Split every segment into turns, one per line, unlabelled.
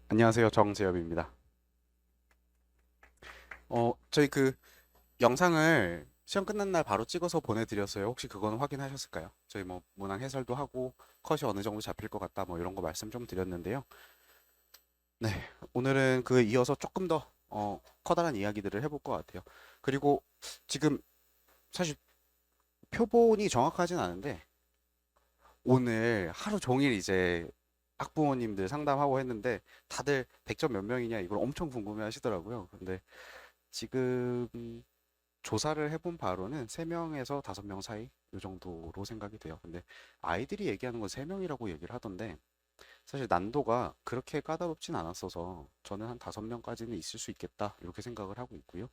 안녕하세요. 정재엽입니다. 저희 그 영상을 시험 끝난 날 바로 찍어서 보내드렸어요. 혹시 그거는 확인하셨을까요? 저희 뭐 문항 해설도 하고 컷이 어느 정도 잡힐 것 같다 뭐 이런 거 말씀 좀 드렸는데요. 네, 오늘은 그 이어서 조금 더 커다란 이야기들을 해볼 것 같아요. 그리고 지금 사실 표본이 정확하진 않은데 오늘 하루 종일 이제 학부모님들 상담하고 했는데 다들 100점 몇 명이냐 이걸 엄청 궁금해 하시더라고요. 근데 지금 조사를 해본 바로는 3명에서 5명 사이 이 정도로 생각이 돼요. 근데 아이들이 얘기하는 건 3명이라고 얘기를 하던데 사실 난도가 그렇게 까다롭진 않았어서 저는 한 5명까지는 있을 수 있겠다 이렇게 생각을 하고 있고요.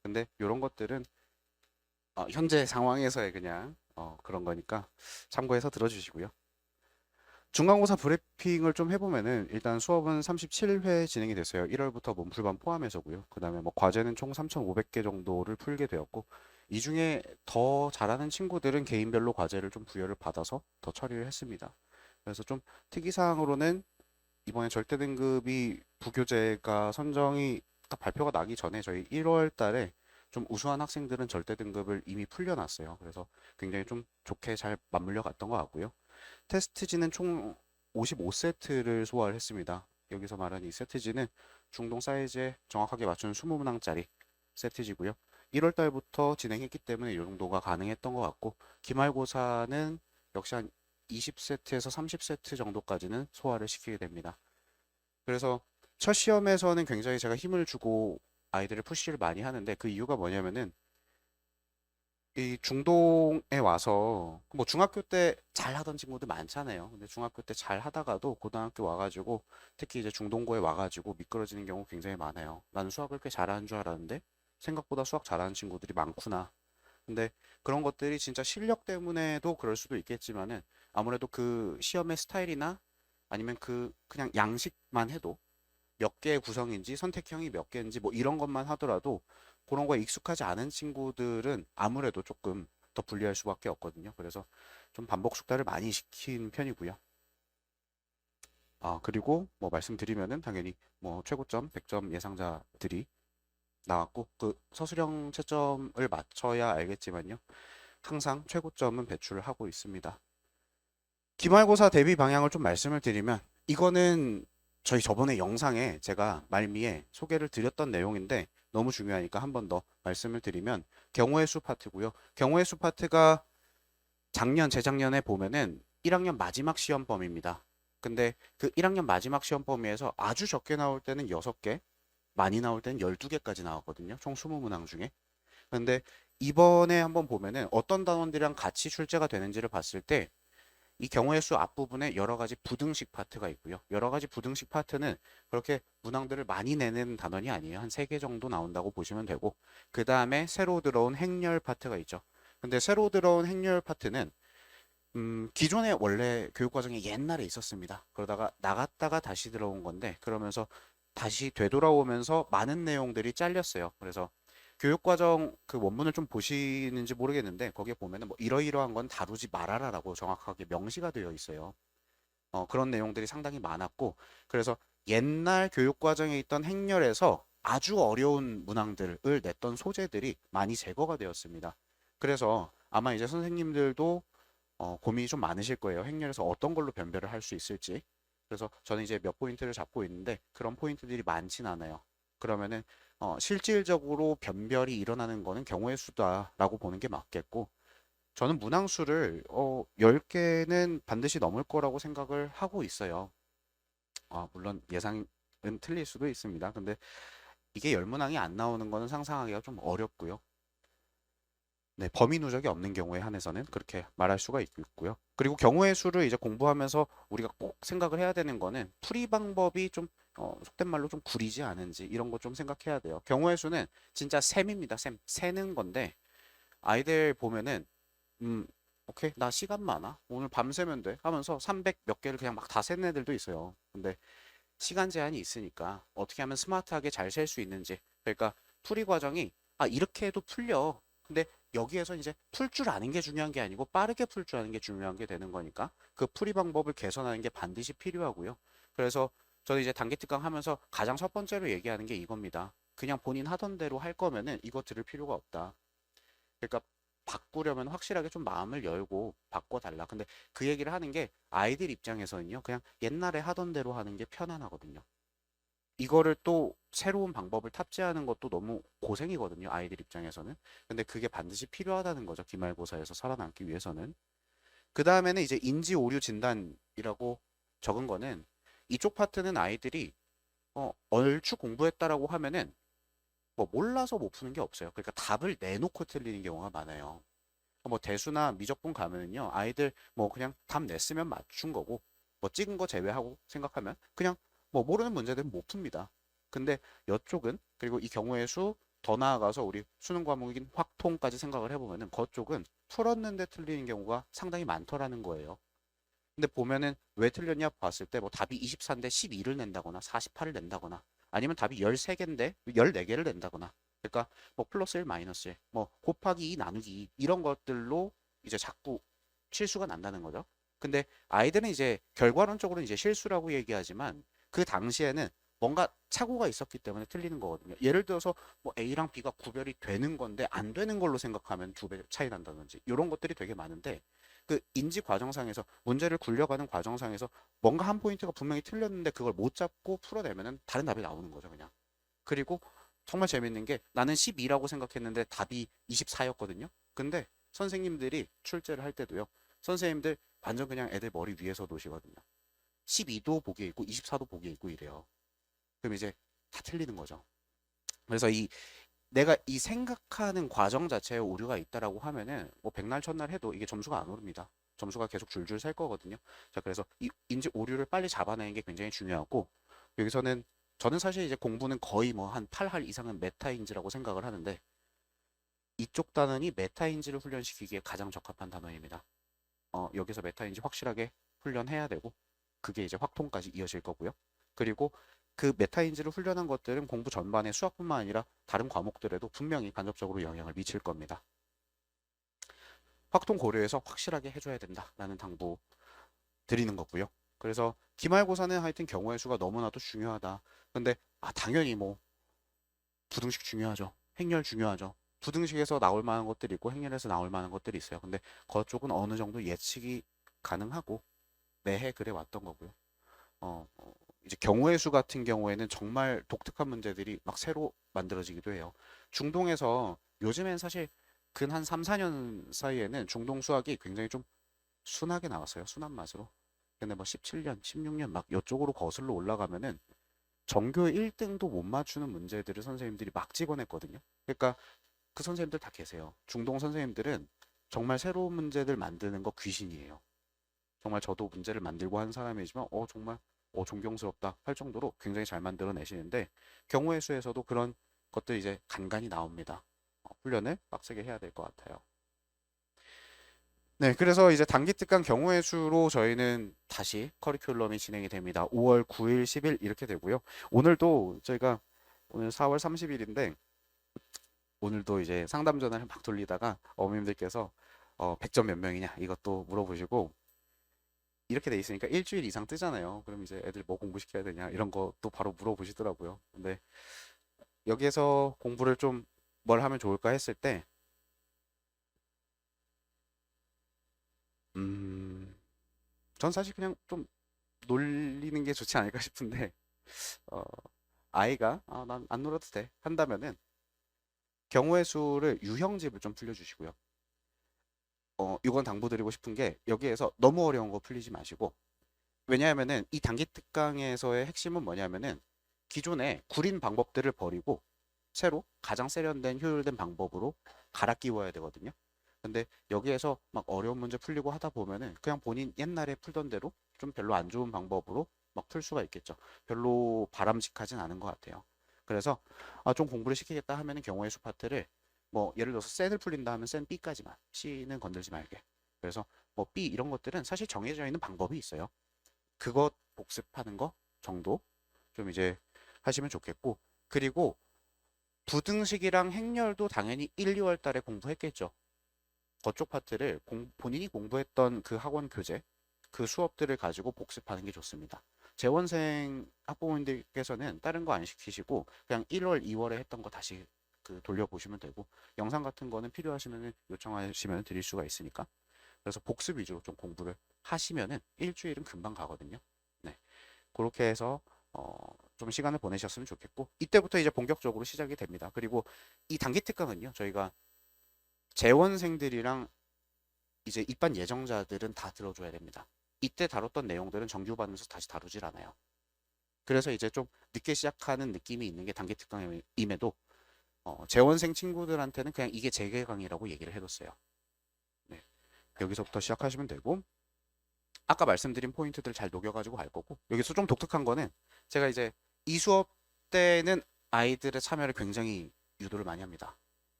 근데 이런 것들은 현재 상황에서의 그냥 그런 거니까 참고해서 들어주시고요. 중간고사 브리핑을 좀 해보면은 일단 수업은 37회 진행이 됐어요. 1월부터 몸풀반 포함해서고요. 그다음에 뭐 과제는 총 3,500개 정도를 풀게 되었고 이 중에 더 잘하는 친구들은 개인별로 과제를 좀 부여를 받아서 더 처리를 했습니다. 그래서 좀 특이사항으로는 이번에 절대 등급이 부교재가 선정이 딱 발표가 나기 전에 저희 1월 달에 좀 우수한 학생들은 절대 등급을 이미 풀려놨어요. 그래서 굉장히 좀 좋게 잘 맞물려 갔던 것 같고요. 테스트지는 총 55세트를 소화를 했습니다. 여기서 말하는 이 세트지는 중동 사이즈에 정확하게 맞춘 20문항짜리 세트지고요. 1월 달부터 진행했기 때문에 이 정도가 가능했던 것 같고 기말고사는 역시 한 20세트에서 30세트 정도까지는 소화를 시키게 됩니다. 그래서 첫 시험에서는 굉장히 제가 힘을 주고 아이들을 푸시를 많이 하는데 그 이유가 뭐냐면은 이 중동에 와서 뭐 중학교 때 잘하던 친구들 많잖아요. 근데 중학교 때 잘하다가도 고등학교 와가지고 특히 이제 중동고에 와가지고 미끄러지는 경우 굉장히 많아요. 나는 수학을 꽤 잘하는 줄 알았는데 생각보다 수학 잘하는 친구들이 많구나. 근데 그런 것들이 진짜 실력 때문에도 그럴 수도 있겠지만은 아무래도 그 시험의 스타일이나 아니면 그냥 양식만 해도 몇 개의 구성인지 선택형이 몇 개인지 뭐 이런 것만 하더라도 그런 거에 익숙하지 않은 친구들은 아무래도 조금 더 불리할 수밖에 없거든요. 그래서 좀 반복 숙달을 많이 시킨 편이고요. 그리고 뭐 말씀드리면은 당연히 뭐 최고점 100점 예상자들이 나왔고 그 서술형 채점을 맞춰야 알겠지만요. 항상 최고점은 배출을 하고 있습니다. 기말고사 대비 방향을 좀 말씀을 드리면 이거는 저희 저번에 영상에 제가 말미에 소개를 드렸던 내용인데 너무 중요하니까 한 번 더 말씀을 드리면 경우의 수 파트고요. 경우의 수 파트가 재작년에 보면은 1학년 마지막 시험 범위입니다. 근데 그 1학년 마지막 시험 범위에서 아주 적게 나올 때는 6개, 많이 나올 때는 12개까지 나왔거든요. 총 20문항 중에. 근데 이번에 한번 보면은 어떤 단원들이랑 같이 출제가 되는지를 봤을 때 이 경우의 수 앞부분에 여러 가지 부등식 파트가 있고요. 여러 가지 부등식 파트는 그렇게 문항들을 많이 내는 단원이 아니에요. 한 3개 정도 나온다고 보시면 되고 그 다음에 새로 들어온 행렬 파트가 있죠. 근데 새로 들어온 행렬 파트는 기존에 원래 교육과정에 옛날에 있었습니다. 그러다가 나갔다가 다시 들어온 건데 그러면서 다시 되돌아오면서 많은 내용들이 잘렸어요. 그래서 교육과정 그 원문을 좀 보시는지 모르겠는데 거기에 보면은 뭐 이러이러한 건 다루지 말아라라고 정확하게 명시가 되어 있어요. 그런 내용들이 상당히 많았고 그래서 옛날 교육과정에 있던 행렬에서 아주 어려운 문항들을 냈던 소재들이 많이 제거가 되었습니다. 그래서 아마 이제 선생님들도 고민이 좀 많으실 거예요. 행렬에서 어떤 걸로 변별을 할 수 있을지. 그래서 저는 이제 몇 포인트를 잡고 있는데 그런 포인트들이 많진 않아요. 그러면은 실질적으로 변별이 일어나는 거는 경우의 수다라고 보는 게 맞겠고 저는 문항수를 10개는 반드시 넘을 거라고 생각을 하고 있어요. 물론 예상은 틀릴 수도 있습니다. 근데 이게 10문항이 안 나오는 거는 상상하기가 좀 어렵고요. 네, 범위 누적이 없는 경우에 한해서는 그렇게 말할 수가 있고요. 그리고 경우의 수를 이제 공부하면서 우리가 꼭 생각을 해야 되는 거는 풀이 방법이 좀 속된 말로 좀 구리지 않은지 이런 거 좀 생각해야 돼요. 경우의 수는 진짜 셈입니다. 셈. 세는 건데 아이들 보면은 음, 오케이. 나 시간 많아. 오늘 밤새면 돼. 하면서 300 몇 개를 그냥 막 다 세는 애들도 있어요. 근데 시간 제한이 있으니까 어떻게 하면 스마트하게 잘 셀 수 있는지. 그러니까 풀이 과정이 이렇게 해도 풀려. 근데 여기에서 이제 풀 줄 아는 게 중요한 게 아니고 빠르게 풀 줄 아는 게 중요한 게 되는 거니까 그 풀이 방법을 개선하는 게 반드시 필요하고요. 그래서 저는 이제 단기 특강 하면서 가장 첫 번째로 얘기하는 게 이겁니다. 그냥 본인 하던 대로 할 거면은 이거 들을 필요가 없다. 그러니까 바꾸려면 확실하게 좀 마음을 열고 바꿔달라. 근데 그 얘기를 하는 게 아이들 입장에서는요, 그냥 옛날에 하던 대로 하는 게 편안하거든요. 이거를 또 새로운 방법을 탑재하는 것도 너무 고생이거든요, 아이들 입장에서는. 근데 그게 반드시 필요하다는 거죠, 기말고사에서 살아남기 위해서는. 그 다음에는 이제 인지 오류 진단이라고 적은 거는 이쪽 파트는 아이들이 얼추 공부했다라고 하면은 뭐 몰라서 못 푸는 게 없어요. 그러니까 답을 내놓고 틀리는 경우가 많아요. 뭐 대수나 미적분 가면은요, 아이들 뭐 그냥 답 냈으면 맞춘 거고, 뭐 찍은 거 제외하고 생각하면 그냥 뭐 모르는 문제들은 못 풉니다. 근데 이쪽은, 그리고 이 경우의 수 더 나아가서 우리 수능 과목인 확통까지 생각을 해보면은 그쪽은 풀었는데 틀리는 경우가 상당히 많더라는 거예요. 근데 보면은 왜 틀렸냐 봤을 때 뭐 답이 24인데 12를 낸다거나 48을 낸다거나 아니면 답이 13개인데 14개를 낸다거나, 그러니까 뭐 플러스 1 마이너스 1, 뭐 곱하기 2 나누기 2 이런 것들로 이제 자꾸 실수가 난다는 거죠. 근데 아이들은 이제 결과론적으로 이제 실수라고 얘기하지만 그 당시에는 뭔가 착오가 있었기 때문에 틀리는 거거든요. 예를 들어서 뭐 A랑 B가 구별이 되는 건데 안 되는 걸로 생각하면 두 배 차이 난다든지 이런 것들이 되게 많은데, 그 인지 과정상에서 문제를 굴려가는 과정상에서 뭔가 한 포인트가 분명히 틀렸는데 그걸 못 잡고 풀어내면은 다른 답이 나오는 거죠, 그냥. 그리고 정말 재밌는 게 나는 12라고 생각했는데 답이 24였거든요. 근데 선생님들이 출제를 할 때도요, 선생님들 완전 그냥 애들 머리 위에서 놓으시거든요. 12도 보기에 있고 24도 보기에 있고 이래요. 그럼 이제 다 틀리는 거죠. 그래서 내가 이 생각하는 과정 자체에 오류가 있다라고 하면은 뭐 백날 첫날 해도 이게 점수가 안 오릅니다. 점수가 계속 줄줄 셀 거거든요. 자, 그래서 이 인지 오류를 빨리 잡아내는 게 굉장히 중요하고, 여기서는 저는 사실 이제 공부는 거의 뭐 한 8할 이상은 메타인지라고 생각을 하는데, 이쪽 단원이 메타인지를 훈련시키기에 가장 적합한 단원입니다. 여기서 메타인지 확실하게 훈련해야 되고, 그게 이제 확통까지 이어질 거고요. 그리고 그 메타인지를 훈련한 것들은 공부 전반의 수학뿐만 아니라 다른 과목들에도 분명히 간접적으로 영향을 미칠 겁니다. 확통 고려해서 확실하게 해줘야 된다라는 당부 드리는 거고요. 그래서 기말고사는 하여튼 경우의 수가 너무나도 중요하다. 근데 당연히 뭐 부등식 중요하죠. 행렬 중요하죠. 부등식에서 나올 만한 것들이 있고 행렬에서 나올 만한 것들이 있어요. 근데 그쪽은 어느 정도 예측이 가능하고 매해 그래 왔던 거고요. 이제 경우의 수 같은 경우에는 정말 독특한 문제들이 막 새로 만들어지기도 해요. 중동에서 요즘엔 사실 근 한 3, 4년 사이에는 중동 수학이 굉장히 좀 순하게 나왔어요. 순한 맛으로. 근데 뭐 17년, 16년 막 이쪽으로 거슬러 올라가면은 전교 1등도 못 맞추는 문제들을 선생님들이 막 찍어냈거든요. 그러니까 그 선생님들 다 계세요. 중동 선생님들은 정말 새로운 문제들 만드는 거 귀신이에요. 정말 저도 문제를 만들고 한 사람이지만 정말 존경스럽다 할 정도로 굉장히 잘 만들어내시는데, 경우의 수에서도 그런 것들 이제 간간히 나옵니다. 훈련을 빡세게 해야 될 것 같아요. 네, 그래서 이제 단기 특강 경우의 수로 저희는 다시 커리큘럼이 진행이 됩니다. 5월 9일, 10일 이렇게 되고요. 오늘도 저희가 오늘 4월 30일인데 오늘도 이제 상담 전화를 막 돌리다가 어머님들께서 100점 몇 명이냐 이것도 물어보시고, 이렇게 돼 있으니까 일주일 이상 뜨잖아요. 그럼 이제 애들 뭐 공부시켜야 되냐 이런 것도 바로 물어보시더라고요. 근데 여기에서 공부를 좀 뭘 하면 좋을까 했을 때, 음, 전 사실 그냥 좀 놀리는 게 좋지 않을까 싶은데, 어, 아이가 난 안 놀아도 돼 한다면은 경우의 수를 유형집을 좀 풀려주시고요. 이건 당부드리고 싶은 게 여기에서 너무 어려운 거 풀리지 마시고, 왜냐하면은 이 단기 특강에서의 핵심은 뭐냐면은 기존의 구린 방법들을 버리고 새로 가장 세련된 효율된 방법으로 갈아 끼워야 되거든요. 근데 여기에서 막 어려운 문제 풀리고 하다 보면은 그냥 본인 옛날에 풀던 대로 좀 별로 안 좋은 방법으로 막 풀 수가 있겠죠. 별로 바람직하진 않은 것 같아요. 그래서 좀 공부를 시키겠다 하면은 경우의 수 파트를 뭐 예를 들어서 센을 풀린다 하면 센 B까지만, C는 건들지 말게. 그래서 뭐 B 이런 것들은 사실 정해져 있는 방법이 있어요. 그것 복습하는 거 정도 좀 이제 하시면 좋겠고, 그리고 부등식이랑 행렬도 당연히 1, 2월 달에 공부했겠죠. 그쪽 파트를 본인이 공부했던 그 학원 교재, 그 수업들을 가지고 복습하는 게 좋습니다. 재원생 학부모님들께서는 다른 거 안 시키시고 그냥 1월, 2월에 했던 거 다시 그 돌려보시면 되고 영상 같은 거는 필요하시면 요청하시면 드릴 수가 있으니까 그래서 복습 위주로 좀 공부를 하시면은 일주일은 금방 가거든요. 네. 그렇게 해서 좀 시간을 보내셨으면 좋겠고 이때부터 이제 본격적으로 시작이 됩니다. 그리고 이 단기 특강은요. 저희가 재원생들이랑 이제 입반 예정자들은 다 들어줘야 됩니다. 이때 다뤘던 내용들은 정규반에서 다시 다루질 않아요. 그래서 이제 좀 늦게 시작하는 느낌이 있는 게 단기 특강임에도 재원생 친구들한테는 그냥 이게 재개 강의라고 얘기를 해뒀어요. 네. 여기서부터 시작하시면 되고 아까 말씀드린 포인트들 잘 녹여가지고 갈 거고 여기서 좀 독특한 거는 제가 이제 이 수업 때는 아이들의 참여를 굉장히 유도를 많이 합니다.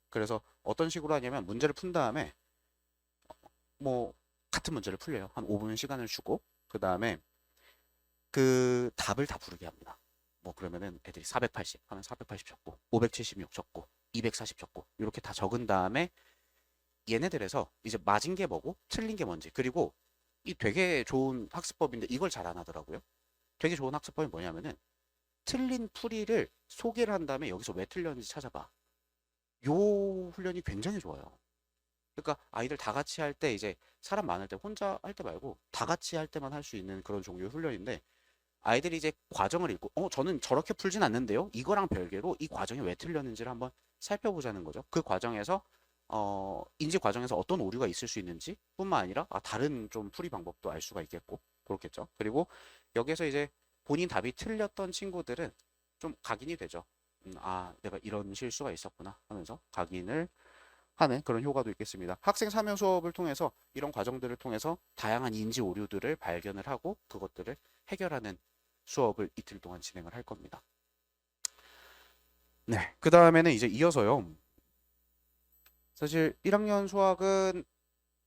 그래서 어떤 식으로 하냐면 문제를 푼 다음에 뭐 같은 문제를 풀려요. 한 5분 시간을 주고 그 다음에 그 답을 다 부르게 합니다. 뭐 그러면은 애들이 480 하면 480 적고 576 적고 240 적고 이렇게 다 적은 다음에 얘네들에서 이제 맞은 게 뭐고 틀린 게 뭔지 그리고 이 되게 좋은 학습법인데 이걸 잘 안 하더라고요. 되게 좋은 학습법이 뭐냐면은 틀린 풀이를 소개를 한 다음에 여기서 왜 틀렸는지 찾아봐. 요 훈련이 굉장히 좋아요. 그러니까 아이들 다 같이 할 때 이제 사람 많을 때 혼자 할 때 말고 다 같이 할 때만 할 수 있는 그런 종류의 훈련인데 아이들이 이제 과정을 읽고 저는 저렇게 풀진 않는데요. 이거랑 별개로 이 과정이 왜 틀렸는지를 한번 살펴보자는 거죠. 그 과정에서 인지 과정에서 어떤 오류가 있을 수 있는지 뿐만 아니라 다른 좀 풀이 방법도 알 수가 있겠고 그렇겠죠. 그리고 여기에서 이제 본인 답이 틀렸던 친구들은 좀 각인이 되죠. 내가 이런 실수가 있었구나 하면서 각인을 하는 그런 효과도 있겠습니다. 학생 참여 수업을 통해서 이런 과정들을 통해서 다양한 인지 오류들을 발견을 하고 그것들을 해결하는 수업을 이틀 동안 진행을 할 겁니다. 네. 그 다음에는 이제 이어서요. 사실 1학년 수학은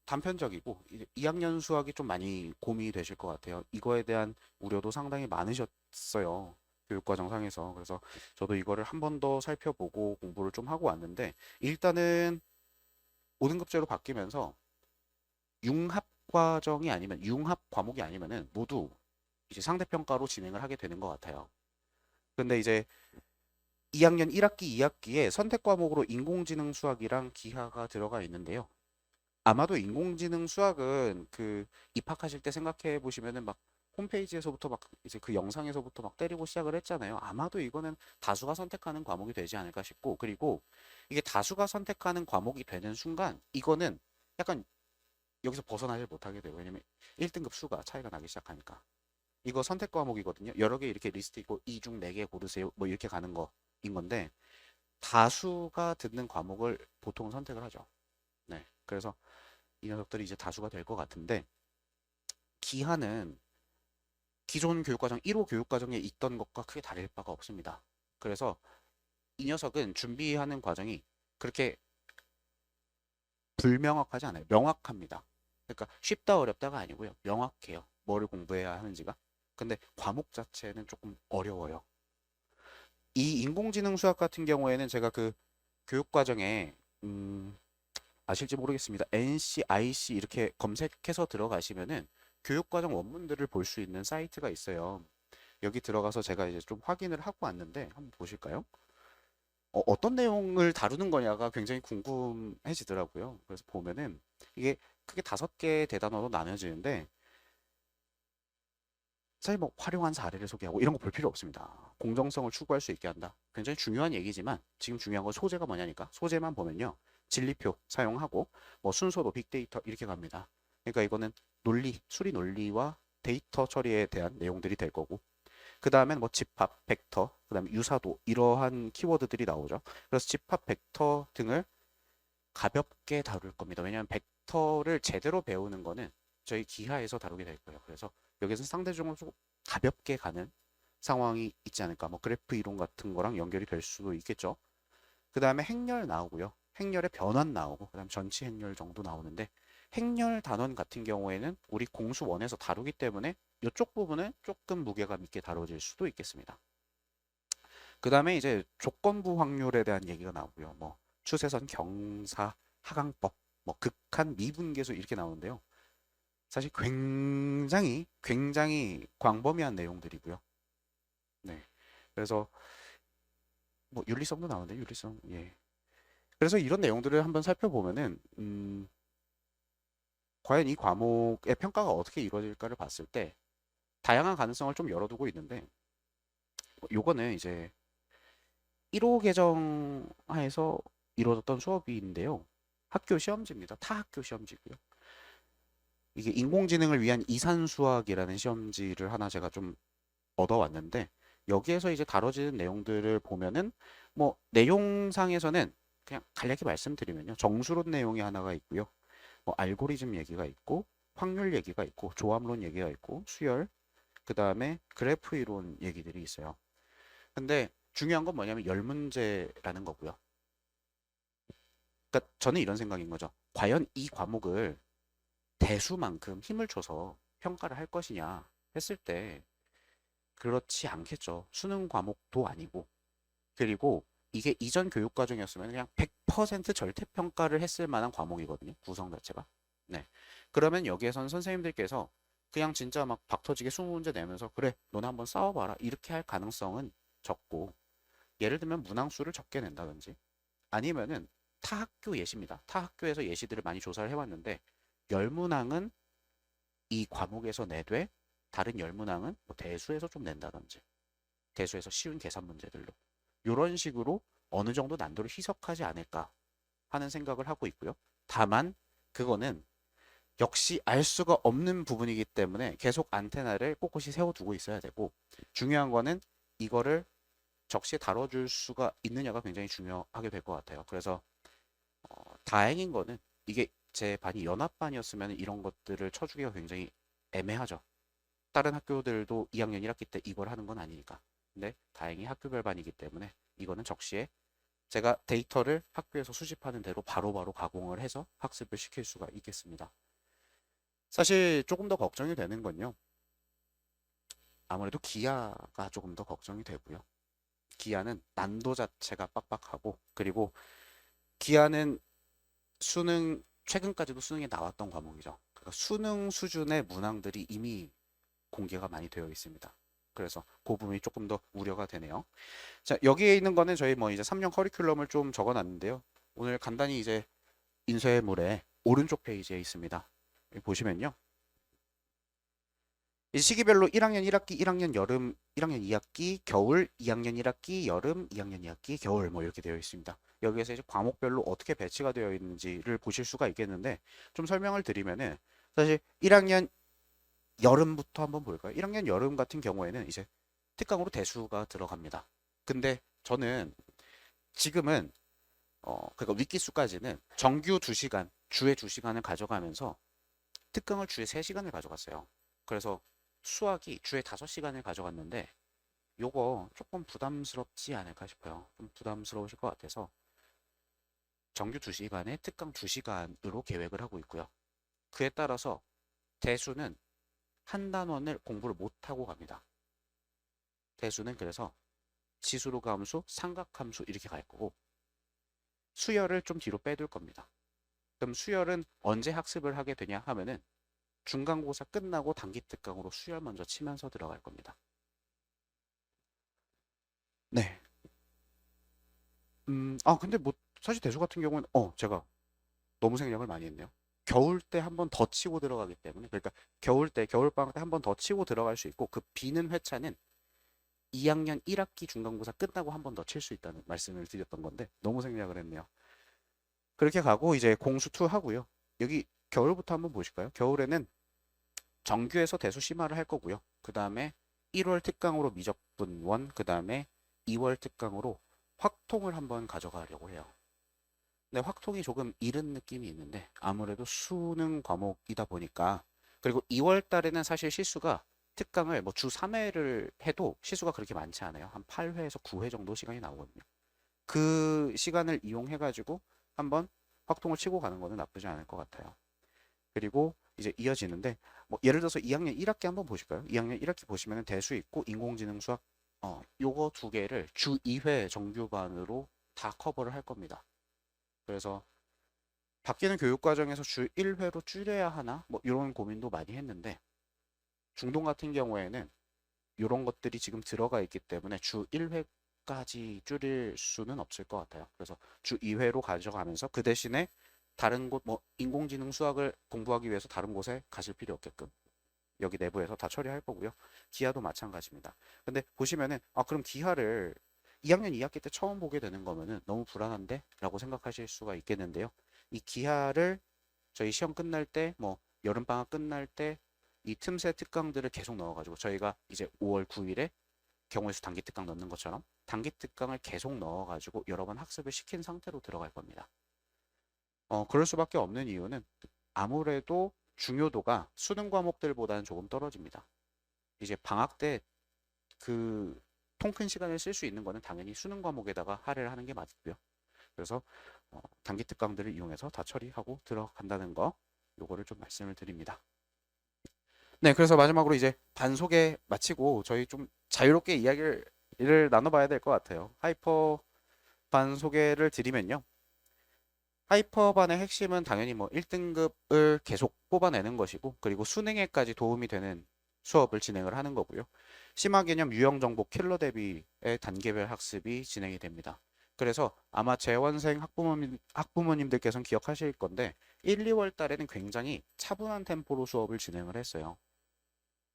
단편적이고 2학년 수학이 좀 많이 고민이 되실 것 같아요. 이거에 대한 우려도 상당히 많으셨어요. 교육과정상에서. 그래서 저도 이거를 한 번 더 살펴보고 공부를 좀 하고 왔는데 일단은 5등급제로 바뀌면서 융합 과정이 아니면 융합 과목이 아니면은 모두 이제 상대평가로 진행을 하게 되는 것 같아요. 근데 이제 2학년 1학기, 2학기에 선택 과목으로 인공지능 수학이랑 기하가 들어가 있는데요. 아마도 인공지능 수학은 그 입학하실 때 생각해 보시면은 막 홈페이지에서부터 막 이제 그 영상에서부터 막 때리고 시작을 했잖아요. 아마도 이거는 다수가 선택하는 과목이 되지 않을까 싶고, 그리고 이게 다수가 선택하는 과목이 되는 순간, 이거는 약간 여기서 벗어나질 못하게 돼요. 왜냐면 1등급 수가 차이가 나기 시작하니까. 이거 선택 과목이거든요. 여러 개 이렇게 리스트 있고 2 중 4개 고르세요. 뭐 이렇게 가는 거인 건데, 다수가 듣는 과목을 보통 선택을 하죠. 네. 그래서 이 녀석들이 이제 다수가 될 것 같은데 기하는 기존 교육과정 1호 교육과정에 있던 것과 크게 다를 바가 없습니다. 그래서 이 녀석은 준비하는 과정이 그렇게 불명확하지 않아요. 명확합니다. 그러니까 쉽다 어렵다가 아니고요. 명확해요. 뭐를 공부해야 하는지가. 근데 과목 자체는 조금 어려워요. 이 인공지능 수학 같은 경우에는 제가 그 교육과정에 아실지 모르겠습니다. NC, IC 이렇게 검색해서 들어가시면은 교육과정 원문들을 볼 수 있는 사이트가 있어요. 여기 들어가서 제가 이제 좀 확인을 하고 왔는데 한번 보실까요? 어떤 내용을 다루는 거냐가 굉장히 궁금해지더라고요. 그래서 보면은 이게 크게 5개 대단어로 나눠지는데 사실 뭐 활용한 사례를 소개하고 이런 거 볼 필요 없습니다. 공정성을 추구할 수 있게 한다. 굉장히 중요한 얘기지만 지금 중요한 건 소재가 뭐냐니까. 소재만 보면요. 진리표 사용하고 뭐 순서도 빅데이터 이렇게 갑니다. 그러니까 이거는 논리, 수리 논리와 데이터 처리에 대한 내용들이 될 거고 그 다음엔 뭐 집합, 벡터, 그 다음에 유사도 이러한 키워드들이 나오죠. 그래서 집합, 벡터 등을 가볍게 다룰 겁니다. 왜냐하면 벡터를 제대로 배우는 거는 저희 기하에서 다루게 될 거예요. 그래서 여기서 상대적으로 좀 가볍게 가는 상황이 있지 않을까. 뭐 그래프 이론 같은 거랑 연결이 될 수도 있겠죠. 그 다음에 행렬 나오고요. 행렬의 변환 나오고 그 다음 전치 행렬 정도 나오는데 행렬 단원 같은 경우에는 우리 공수 원에서 다루기 때문에 이쪽 부분은 조금 무게감 있게 다뤄질 수도 있겠습니다. 그 다음에 이제 조건부 확률에 대한 얘기가 나오고요. 뭐 추세선 경사 하강법, 뭐 극한 미분계수 이렇게 나오는데요. 사실 굉장히 광범위한 내용들이고요. 네. 그래서 뭐 윤리성도 나오는데 윤리성 예. 그래서 이런 내용들을 한번 살펴보면은 과연 이 과목의 평가가 어떻게 이루어질까를 봤을 때 다양한 가능성을 좀 열어두고 있는데 요거는 이제 1호 개정하에서 이루어졌던 수업인데요. 학교 시험지입니다. 타학교 시험지고요. 이게 인공지능을 위한 이산수학이라는 시험지를 하나 제가 좀 얻어왔는데 여기에서 이제 다뤄지는 내용들을 보면은 뭐 내용상에서는 그냥 간략히 말씀드리면요. 정수론 내용이 하나가 있고요. 뭐 알고리즘 얘기가 있고 확률 얘기가 있고 조합론 얘기가 있고 수열 그다음에 그래프 이론 얘기들이 있어요. 근데 중요한 건 뭐냐면 열 문제라는 거고요. 그러니까 저는 이런 생각인 거죠. 과연 이 과목을 대수만큼 힘을 줘서 평가를 할 것이냐 했을 때 그렇지 않겠죠. 수능 과목도 아니고. 그리고 이게 이전 교육 과정이었으면 그냥 100% 절대 평가를 했을 만한 과목이거든요. 구성 자체가. 네. 그러면 여기에선 선생님들께서 그냥 진짜 막 박터지게 20문제 내면서 그래, 너네 한번 싸워봐라. 이렇게 할 가능성은 적고 예를 들면 문항수를 적게 낸다든지 아니면은 타학교 예시입니다. 타학교에서 예시들을 많이 조사를 해왔는데 열문항은 이 과목에서 내되 다른 열문항은 뭐 대수에서 좀 낸다든지 대수에서 쉬운 계산 문제들로 이런 식으로 어느 정도 난도를 희석하지 않을까 하는 생각을 하고 있고요. 다만 그거는 역시 알 수가 없는 부분이기 때문에 계속 안테나를 꼿꼿이 세워두고 있어야 되고 중요한 거는 이거를 적시에 다뤄줄 수가 있느냐가 굉장히 중요하게 될 것 같아요. 그래서 다행인 거는 이게 제 반이 연합반이었으면 이런 것들을 쳐주기가 굉장히 애매하죠. 다른 학교들도 2학년 1학기 때 이걸 하는 건 아니니까. 근데 다행히 학교별 반이기 때문에 이거는 적시에 제가 데이터를 학교에서 수집하는 대로 바로바로 가공을 해서 학습을 시킬 수가 있겠습니다. 사실 조금 더 걱정이 되는 건요. 아무래도 기아가 조금 더 걱정이 되고요. 기아는 난도 자체가 빡빡하고 그리고 기아는 수능 최근까지도 수능에 나왔던 과목이죠. 그러니까 수능 수준의 문항들이 이미 공개가 많이 되어 있습니다. 그래서 그 부분이 조금 더 우려가 되네요. 자, 여기에 있는 거는 저희 뭐 이제 3년 커리큘럼을 좀 적어 놨는데요. 오늘 간단히 이제 인쇄물에 오른쪽 페이지에 있습니다. 여기 보시면요. 이 시기별로 1학년 1학기, 1학년 여름, 1학년 2학기, 겨울, 2학년 1학기, 여름, 2학년 2학기, 겨울 뭐 이렇게 되어 있습니다. 여기에서 이제 과목별로 어떻게 배치가 되어 있는지를 보실 수가 있겠는데 좀 설명을 드리면은 사실 1학년 여름부터 한번 볼까요? 1학년 여름 같은 경우에는 이제 특강으로 대수가 들어갑니다. 근데 저는 지금은 그러니까 위키수까지는 정규 2시간, 주에 2시간을 가져가면서 특강을 주에 3시간을 가져갔어요. 그래서 수학이 주에 5시간을 가져갔는데 요거 조금 부담스럽지 않을까 싶어요. 좀 부담스러우실 것 같아서 정규 2시간에 특강 2시간으로 계획을 하고 있고요. 그에 따라서 대수는 한 단원을 공부를 못하고 갑니다. 대수는 그래서 지수로 함수, 삼각함수 이렇게 갈 거고 수열을 좀 뒤로 빼둘 겁니다. 그럼 수열은 언제 학습을 하게 되냐 하면은 중간고사 끝나고 단기 특강으로 수열 먼저 치면서 들어갈 겁니다. 네. 근데 뭐 사실 대수 같은 경우는 제가 너무 생략을 많이 했네요. 겨울 때 한 번 더 치고 들어가기 때문에 그러니까 겨울 때 겨울방학 때 한 번 더 치고 들어갈 수 있고 그 비는 회차는 2학년 1학기 중간고사 끝나고 한 번 더 칠 수 있다는 말씀을 드렸던 건데 너무 생략을 했네요. 그렇게 가고 이제 공수 2 하고요. 여기 겨울부터 한번 보실까요? 겨울에는 정규에서 대수 심화를 할 거고요. 그 다음에 1월 특강으로 미적분 1, 그 다음에 2월 특강으로 확통을 한번 가져가려고 해요. 근데 확통이 조금 이른 느낌이 있는데 아무래도 수능 과목이다 보니까 그리고 2월 달에는 사실 실수가 특강을 뭐 주 3회를 해도 실수가 그렇게 많지 않아요. 한 8회에서 9회 정도 시간이 나오거든요. 그 시간을 이용해 가지고 한번 확통을 치고 가는 거는 나쁘지 않을 것 같아요. 그리고 이제 이어지는데 뭐 예를 들어서 2학년 1학기 한번 보실까요? 2학년 1학기 보시면 대수 있고 인공지능 수학 요거 두 개를 주 2회 정규반으로 다 커버를 할 겁니다. 그래서 바뀌는 교육 과정에서 주 1회로 줄여야 하나? 뭐 이런 고민도 많이 했는데 중동 같은 경우에는 이런 것들이 지금 들어가 있기 때문에 주 1회까지 줄일 수는 없을 것 같아요. 그래서 주 2회로 가져가면서 그 대신에 다른 곳, 뭐 인공지능 수학을 공부하기 위해서 다른 곳에 가실 필요 없게끔 여기 내부에서 다 처리할 거고요. 기하도 마찬가지입니다. 근데 보시면은 그럼 기하를 2학년 2학기 때 처음 보게 되는 거면은 너무 불안한데? 라고 생각하실 수가 있겠는데요. 이 기하를 저희 시험 끝날 때, 뭐 여름방학 끝날 때 이 틈새 특강들을 계속 넣어가지고 저희가 이제 5월 9일에 경우의 수 단기 특강 넣는 것처럼 단기 특강을 계속 넣어가지고 여러 번 학습을 시킨 상태로 들어갈 겁니다. 그럴 수밖에 없는 이유는 아무래도 중요도가 수능 과목들보다는 조금 떨어집니다. 이제 방학 때 그 통 큰 시간을 쓸 수 있는 거는 당연히 수능 과목에다가 할애를 하는 게 맞고요. 그래서 단기 특강들을 이용해서 다 처리하고 들어간다는 거 요거를 좀 말씀을 드립니다. 네, 그래서 마지막으로 이제 반 소개 마치고 저희 좀 자유롭게 이야기를 나눠봐야 될 것 같아요. 하이퍼 반 소개를 드리면요. 하이퍼반의 핵심은 당연히 뭐 1등급을 계속 뽑아내는 것이고, 그리고 수능에까지 도움이 되는 수업을 진행을 하는 거고요. 심화 개념 유형 정보 킬러 대비의 단계별 학습이 진행이 됩니다. 그래서 아마 재원생 학부모님들께서는 기억하실 건데 1, 2월 달에는 굉장히 차분한 템포로 수업을 진행을 했어요.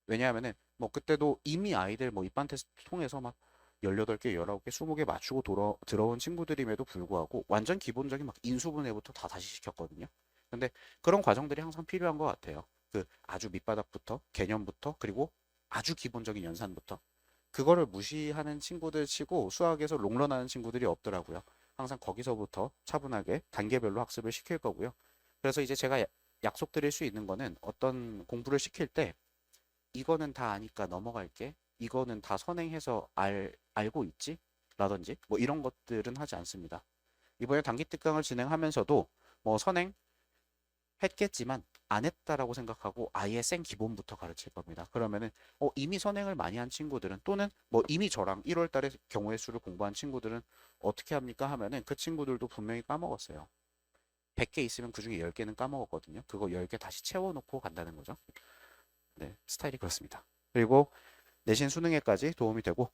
왜냐하면은 뭐 그때도 이미 아이들 뭐 입반 테스트 통해서 막 18개, 19개, 20개 맞추고 들어온 친구들임에도 불구하고 완전 기본적인 막 인수분해부터 다 다시 시켰거든요. 근데 그런 과정들이 항상 필요한 것 같아요. 그 아주 밑바닥부터 개념부터 그리고 아주 기본적인 연산부터 그거를 무시하는 친구들 치고 수학에서 롱런하는 친구들이 없더라고요. 항상 거기서부터 차분하게 단계별로 학습을 시킬 거고요. 그래서 이제 제가 약속드릴 수 있는 거는 어떤 공부를 시킬 때 이거는 다 아니까 넘어갈게. 이거는 다 선행해서 알고 있지? 라든지 뭐 이런 것들은 하지 않습니다. 이번에 단기 특강을 진행하면서도 뭐 선행했겠지만 안 했다라고 생각하고 아예 생 기본부터 가르칠 겁니다. 그러면은 이미 선행을 많이 한 친구들은 또는 뭐 이미 저랑 1월 달에 경우의 수를 공부한 친구들은 어떻게 합니까 하면은 그 친구들도 분명히 까먹었어요. 100개 있으면 그중에 10개는 까먹었거든요. 그거 10개 다시 채워놓고 간다는 거죠. 네, 스타일이 그렇습니다. 그리고 내신 수능에까지 도움이 되고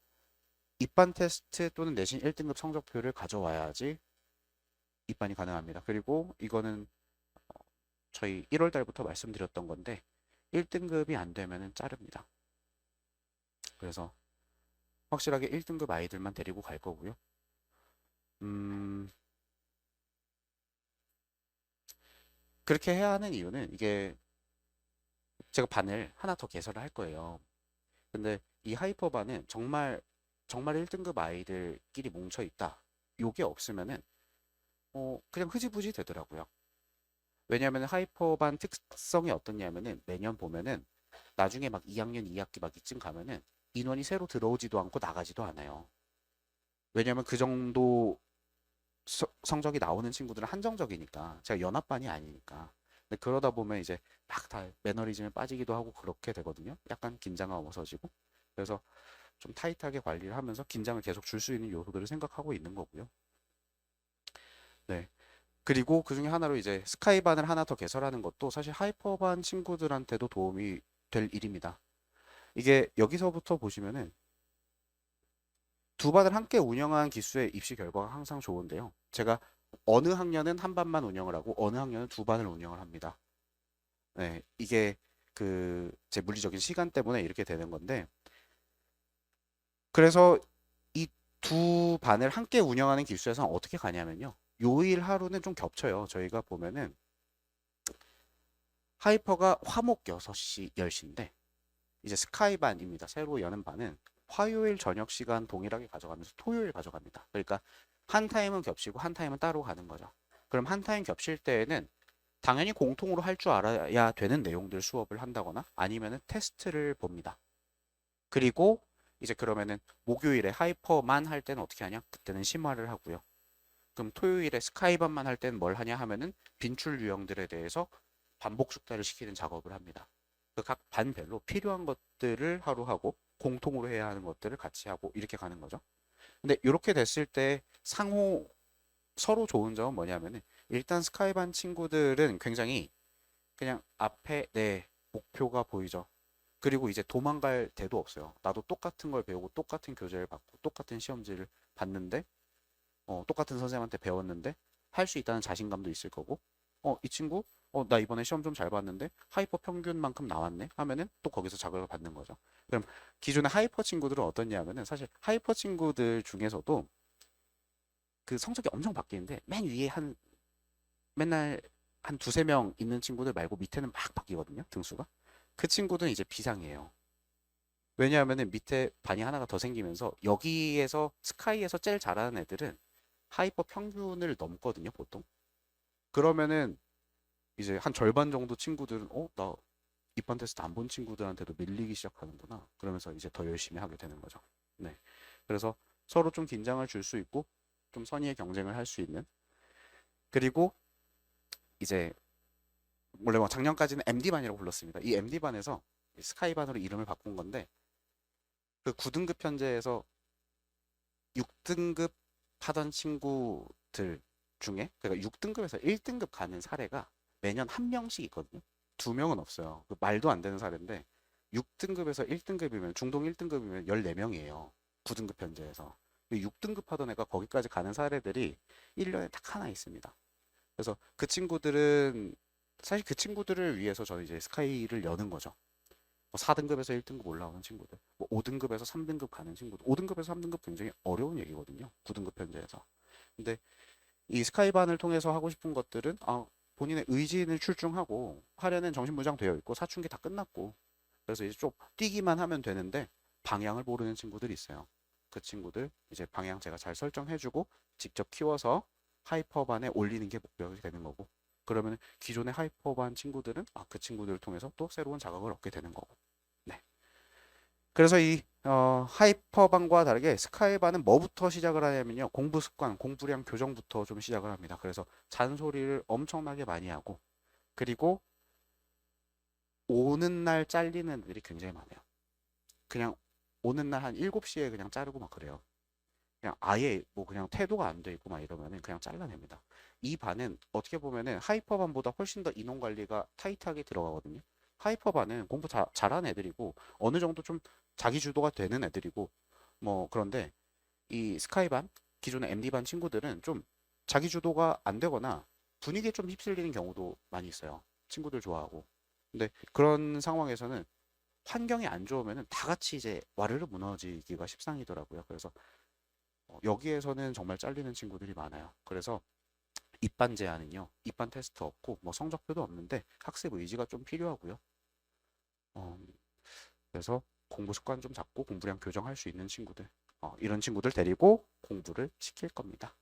입반 테스트 또는 내신 1등급 성적표를 가져와야지 입반이 가능합니다. 그리고 이거는 저희 1월 달부터 말씀드렸던 건데 1등급이 안 되면은 자릅니다. 그래서 확실하게 1등급 아이들만 데리고 갈 거고요. 음, 그렇게 해야 하는 이유는 이게 제가 반을 하나 더 개설을 할 거예요. 근데 이 하이퍼반은 정말 1등급 아이들끼리 뭉쳐 있다. 요게 없으면은 그냥 흐지부지 되더라고요. 왜냐하면 하이퍼반 특성이 어떻냐면은 매년 보면은 나중에 막 2학년 2학기 막 이쯤 가면은 인원이 새로 들어오지도 않고 나가지도 않아요. 왜냐하면 그 정도 성적이 나오는 친구들은 한정적이니까 제가 연합반이 아니니까. 근데 그러다 보면 이제 막 다 매너리즘에 빠지기도 하고 그렇게 되거든요. 약간 긴장감 없어지고. 그래서 좀 타이트하게 관리를 하면서 긴장을 계속 줄 수 있는 요소들을 생각하고 있는 거고요. 네. 그리고 그 중에 하나로 이제 스카이반을 하나 더 개설하는 것도 사실 하이퍼반 친구들한테도 도움이 될 일입니다. 이게 여기서부터 보시면은 두 반을 함께 운영한 기수의 입시 결과가 항상 좋은데요. 제가 어느 학년은 한 반만 운영을 하고 어느 학년은 두 반을 운영을 합니다. 네, 이게 그 제 물리적인 시간 때문에 이렇게 되는 건데 그래서 이 두 반을 함께 운영하는 기수에서는 어떻게 가냐면요. 요일 하루는 좀 겹쳐요. 저희가 보면은 하이퍼가 화목 6시, 10시인데 이제 스카이반입니다. 새로 여는 반은 화요일 저녁 시간 동일하게 가져가면서 토요일 가져갑니다. 그러니까 한 타임은 겹치고 한 타임은 따로 가는 거죠. 그럼 한 타임 겹칠 때에는 당연히 공통으로 할 줄 알아야 되는 내용들 수업을 한다거나 아니면은 테스트를 봅니다. 그리고 이제 그러면은 목요일에 하이퍼만 할 때는 어떻게 하냐? 그때는 심화를 하고요. 그럼 토요일에 스카이반만 할 때는 뭘 하냐 하면은 빈출 유형들에 대해서 반복 숙달을 시키는 작업을 합니다. 그 각 반별로 필요한 것들을 하루 하고 공통으로 해야 하는 것들을 같이 하고 이렇게 가는 거죠. 근데 이렇게 됐을 때 상호 서로 좋은 점은 뭐냐면은 일단 스카이반 친구들은 굉장히 그냥 앞에 내 목표가 보이죠. 그리고 이제 도망갈 데도 없어요. 나도 똑같은 걸 배우고 똑같은 교재를 받고 똑같은 시험지를 봤는데 똑같은 선생님한테 배웠는데 할 수 있다는 자신감도 있을 거고 이 친구 나 이번에 시험 좀 잘 봤는데 하이퍼 평균만큼 나왔네 하면은 또 거기서 자극을 받는 거죠. 그럼 기존의 하이퍼 친구들은 어떻냐 하면은 사실 하이퍼 친구들 중에서도 그 성적이 엄청 바뀌는데 맨 위에 맨날 한 두세 명 있는 친구들 말고 밑에는 막 바뀌거든요. 등수가. 그 친구들은 이제 비상이에요. 왜냐하면은 밑에 반이 하나가 더 생기면서 여기에서 스카이에서 제일 잘하는 애들은 하이퍼 평균을 넘거든요, 보통. 그러면은 이제 한 절반 정도 친구들은 나 이번 테스트 안 본 친구들한테도 밀리기 시작하는구나. 그러면서 이제 더 열심히 하게 되는 거죠. 네. 그래서 서로 좀 긴장을 줄 수 있고 좀 선의의 경쟁을 할 수 있는 그리고 이제 원래 뭐 작년까지는 MD반이라고 불렀습니다. 이 MD반에서 스카이반으로 이름을 바꾼 건데 그 9등급 현재에서 6등급 하던 친구들 중에 그러니까 6등급에서 1등급 가는 사례가 매년 한 명씩 있거든요. 두 명은 없어요. 그 말도 안 되는 사례인데 6등급에서 1등급이면 중동 1등급이면 14명이에요. 9등급 현재에서. 6등급 하던 애가 거기까지 가는 사례들이 1년에 딱 하나 있습니다. 그래서 그 친구들은 사실 그 친구들을 위해서 저는 이제 스카이를 여는 거죠. 뭐 4등급에서 1등급 올라오는 친구들, 뭐 5등급에서 3등급 가는 친구들, 5등급에서 3등급 굉장히 어려운 얘기거든요. 9등급 현재에서. 근데 이 스카이반을 통해서 하고 싶은 것들은 본인의 의지는 출중하고 하려는 정신무장 되어 있고 사춘기 다 끝났고 그래서 이제 좀 뛰기만 하면 되는데 방향을 모르는 친구들이 있어요. 그 친구들 이제 방향 제가 잘 설정해주고 직접 키워서 하이퍼반에 올리는 게 목표가 되는 거고 그러면 기존의 하이퍼반 친구들은 그 친구들을 통해서 또 새로운 자극을 얻게 되는 거고 네. 그래서 이 하이퍼반과 다르게 스카이반은 뭐부터 시작을 하냐면요. 공부 습관, 공부량 교정부터 좀 시작을 합니다. 그래서 잔소리를 엄청나게 많이 하고 그리고 오는 날 잘리는 애들이 굉장히 많아요. 그냥 오는 날 한 7시에 그냥 자르고 막 그래요. 그냥 아예 뭐 그냥 태도가 안 돼 있고 막 이러면은 그냥 잘라냅니다. 이 반은 어떻게 보면은 하이퍼반보다 훨씬 더 인원 관리가 타이트하게 들어가거든요. 하이퍼반은 공부 잘하는 애들이고 어느 정도 좀 자기 주도가 되는 애들이고 뭐 그런데 이 스카이반 기존의 MD반 친구들은 좀 자기 주도가 안 되거나 분위기에 좀 휩쓸리는 경우도 많이 있어요. 친구들 좋아하고. 근데 그런 상황에서는 환경이 안 좋으면은 다 같이 이제 와르르 무너지기가 십상이더라고요. 그래서 여기에서는 정말 잘리는 친구들이 많아요. 그래서 입반 제한은요. 입반 테스트 없고 뭐 성적표도 없는데 학습 의지가 좀 필요하고요. 어, 그래서 공부 습관 좀 잡고 공부량 교정할 수 있는 친구들 이런 친구들 데리고 공부를 시킬 겁니다.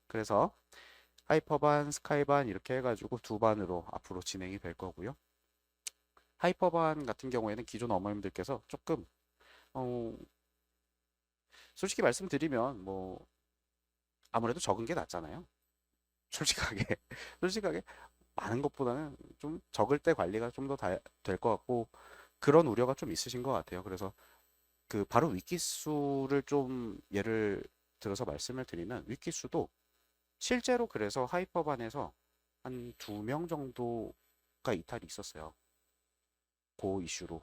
그래서 하이퍼반, 스카이반 이렇게 해가지고 두 반으로 앞으로 진행이 될 거고요. 하이퍼반 같은 경우에는 기존 어머님들께서 조금 어, 솔직히 말씀드리면 뭐 아무래도 적은 게 낫잖아요. 솔직하게 솔직하게 많은 것보다는 좀 적을 때 관리가 좀 더 될 것 같고 그런 우려가 좀 있으신 것 같아요. 그래서 그 바로 위키수를 좀 예를 들어서 말씀을 드리면 위키수도 실제로 그래서 하이퍼반에서 한 2명 정도가 이탈이 있었어요. 그 이슈로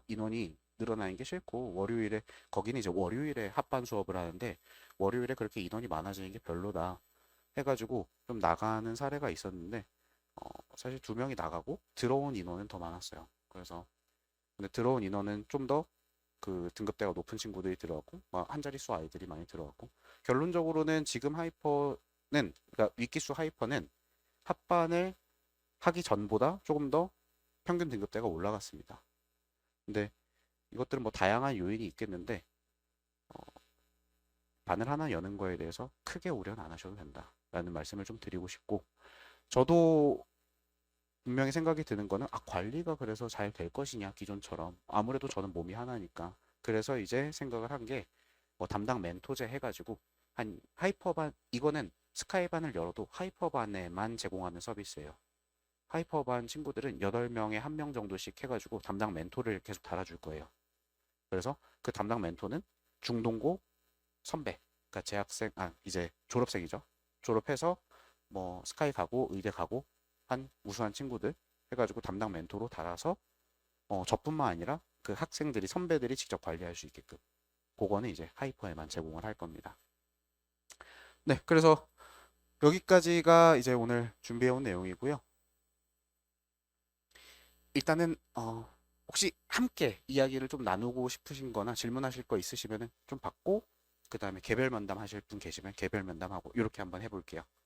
인원이 늘어나는 게 싫고 월요일에 거기는 이제 월요일에 합반 수업을 하는데 월요일에 그렇게 인원이 많아지는 게 별로다 해가지고 좀 나가는 사례가 있었는데 사실 2명이 나가고 들어온 인원은 더 많았어요. 그래서 근데 들어온 인원은 좀 더 그 등급대가 높은 친구들이 들어왔고 한 자릿수 아이들이 많이 들어왔고 결론적으로는 지금 하이퍼는 그러니까 위키수 하이퍼는 합반을 하기 전보다 조금 더 평균 등급대가 올라갔습니다. 근데 이것들은 뭐 다양한 요인이 있겠는데 어, 반을 하나 여는 거에 대해서 크게 우려는 안 하셔도 된다라는 말씀을 좀 드리고 싶고 저도 분명히 생각이 드는 거는 관리가 그래서 잘 될 것이냐 기존처럼 아무래도 저는 몸이 하나니까 그래서 이제 생각을 한 게 뭐 담당 멘토제 해가지고 한 하이퍼반 이거는 스카이반을 열어도 하이퍼반에만 제공하는 서비스예요. 하이퍼반 친구들은 8명에 1명 정도씩 해가지고 담당 멘토를 계속 달아줄 거예요. 그래서 그 담당 멘토는 중동고 선배, 그러니까 재학생, 이제 졸업생이죠. 졸업해서 뭐 스카이 가고 의대 가고 한 우수한 친구들 해가지고 담당 멘토로 달아서 저뿐만 아니라 그 학생들이 선배들이 직접 관리할 수 있게끔 그거는 이제 하이퍼에만 제공을 할 겁니다. 네, 그래서 여기까지가 이제 오늘 준비해온 내용이고요. 일단은 혹시 함께 이야기를 좀 나누고 싶으신 거나 질문하실 거 있으시면은 좀 받고 그 다음에 개별 면담 하실 분 계시면 개별 면담하고 이렇게 한번 해볼게요.